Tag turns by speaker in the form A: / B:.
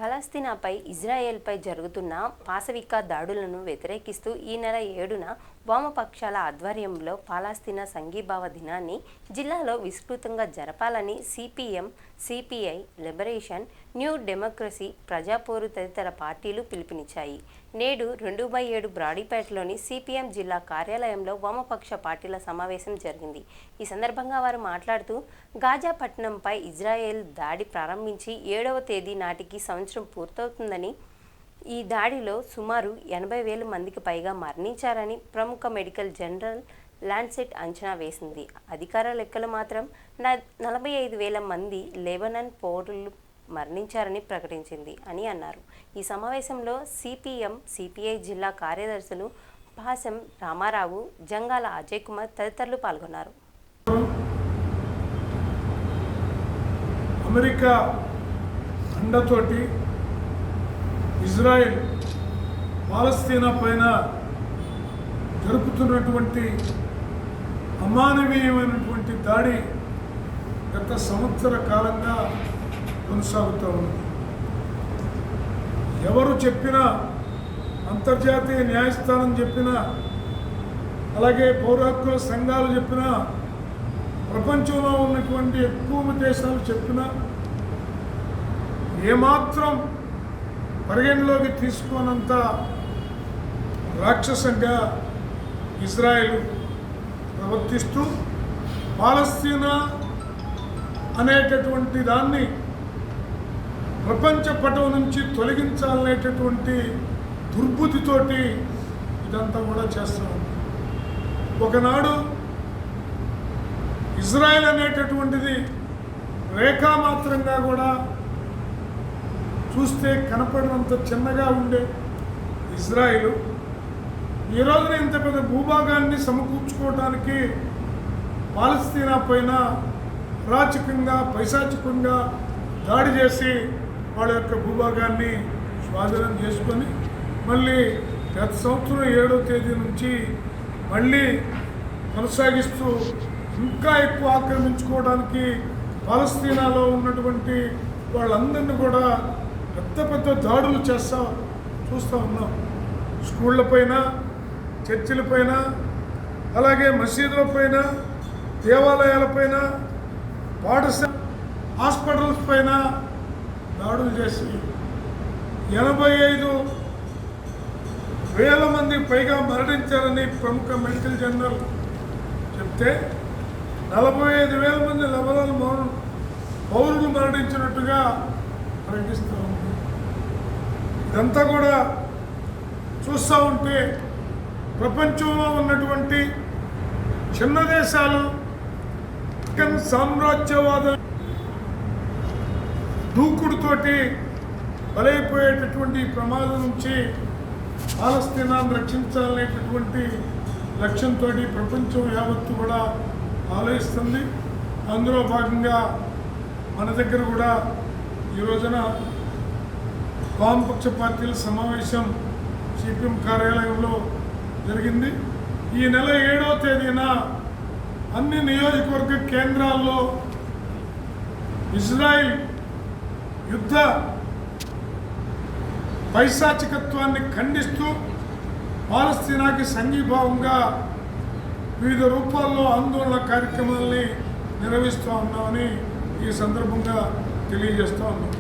A: పలస్తీనాపై ఇజ్రాయెల్పై జరుగుతున్న పాశవిక దాడులను వ్యతిరేకిస్తూ ఈ నెల 7న వామపక్షాల ఆధ్వర్యంలో పాలస్తీనా సంఘీభావ దినాన్ని జిల్లాలో విస్తృతంగా జరపాలని CPM, CPI, liberation, new democracy, Praja Poru తదితర పార్టీలు పిలుపునిచ్చాయి. నేడు 2/7 బ్రాడీపేటలోని సిపిఎం జిల్లా కార్యాలయంలో వామపక్ష పార్టీల సమావేశం జరిగింది. ఈ సందర్భంగా వారు మాట్లాడుతూ గాజా పట్టణంపై ఇజ్రాయెల్ దాడి ప్రారంభించి 7వ తేదీ నాటికి సంవత్సరం పూర్తవుతుందని, ఈ దాడిలో సుమారు 80,000 మందికి పైగా మరణించారని ప్రముఖ మెడికల్ జర్నల్ ల్యాన్సెట్ అంచనా వేసింది. అధికార లెక్కలు మాత్రం 45,000 మంది లెబనాన్ పౌరులు మరణించారని ప్రకటించింది అని అన్నారు. ఈ సమావేశంలో సిపిఎం, సిపిఐ జిల్లా కార్యదర్శులు పాసం రామారావు, జంగాల అజయ్ కుమార్ తదితరులు పాల్గొన్నారు.
B: అమెరికా అండతోటి ఇజ్రాయెల్ పాలస్తీనా పైన జరుపుతున్నటువంటి అమానవీయమైనటువంటి దాడి గత సంవత్సర కాలంగా కొనసాగుతూ ఉంది. ఎవరు చెప్పినా, అంతర్జాతీయ న్యాయస్థానం చెప్పినా, అలాగే పౌర హక్కుల సంఘాలు చెప్పినా, ప్రపంచంలో ఉన్నటువంటి ఎక్కువ దేశాలు చెప్పినా ఏమాత్రం పరిగణలోకి తీసుకోనంత రాక్షసంగా ఇజ్రాయెల్ ప్రవర్తిస్తూ పాలస్తీనా అనేటటువంటి దాన్ని ప్రపంచ పటం నుంచి తొలగించాలనేటటువంటి దుర్బుద్ధితోటి ఇదంతా కూడా చేస్తూ ఉంది. ఒకనాడు ఇజ్రాయెల్ అనేటటువంటిది రేఖామాత్రంగా కూడా చూస్తే కనపడినంత చిన్నగా ఉండే ఇజ్రాయెల్ ఈ రోజున ఇంత పెద్ద భూభాగాన్ని సమకూర్చుకోవడానికి పాలస్తీనా పైన అరాచకంగా, పైశాచికంగా దాడి చేసి వాళ్ళ యొక్క భూభాగాన్ని స్వాధీనం చేసుకొని మళ్ళీ గత సంవత్సరం 7వ తేదీ నుంచి మళ్ళీ కొనసాగిస్తూ ఇంకా ఎక్కువ ఆక్రమించుకోవడానికి పాలస్తీనాలో ఉన్నటువంటి వాళ్ళందరినీ కూడా పెద్ద పెద్ద దాడులు చూస్తూ ఉన్నాం. స్కూళ్ళపైన, చర్చిలపైన, అలాగే మసీదులపైన, దేవాలయాలపైన, పాఠశాల, హాస్పిటల్స్ పైన దాడులు చేసి 85,000 మంది పైగా మరణించారని ప్రముఖ మెడికల్ జర్నల్ చెప్తే 45,000 మంది లెబనాన్ పౌరులు మరణించినట్టుగా ప్రకటిస్తూ ఉంది. ఇదంతా కూడా చూస్తూ ఉంటే ప్రపంచంలో ఉన్నటువంటి చిన్న దేశాలు సామ్రాజ్యవాద దూకుడుతోటి బలైపోయేటటువంటి ప్రమాదం నుంచి పాలస్తీనాను రక్షించాలనేటటువంటి లక్ష్యంతో ప్రపంచం యావత్తు కూడా ఆలోచిస్తుంది. అందులో భాగంగా మన దగ్గర కూడా ఈ రోజున వామపక్ష పార్టీల సమావేశం సిపిఎం కార్యాలయంలో జరిగింది. ఈ నెల 7వ తేదీన అన్ని నియోజకవర్గ కేంద్రాల్లో ఇజ్రాయెల్ యుద్ధ పైశాచికత్వాన్ని ఖండిస్తూ పాలస్తీనాకి సంఘీభావంగా వివిధ రూపాల్లో ఆందోళన కార్యక్రమాలని నిర్వహిస్తూ ఉన్నామని ఈ సందర్భంగా తెలియజేస్తూ ఉన్నాం.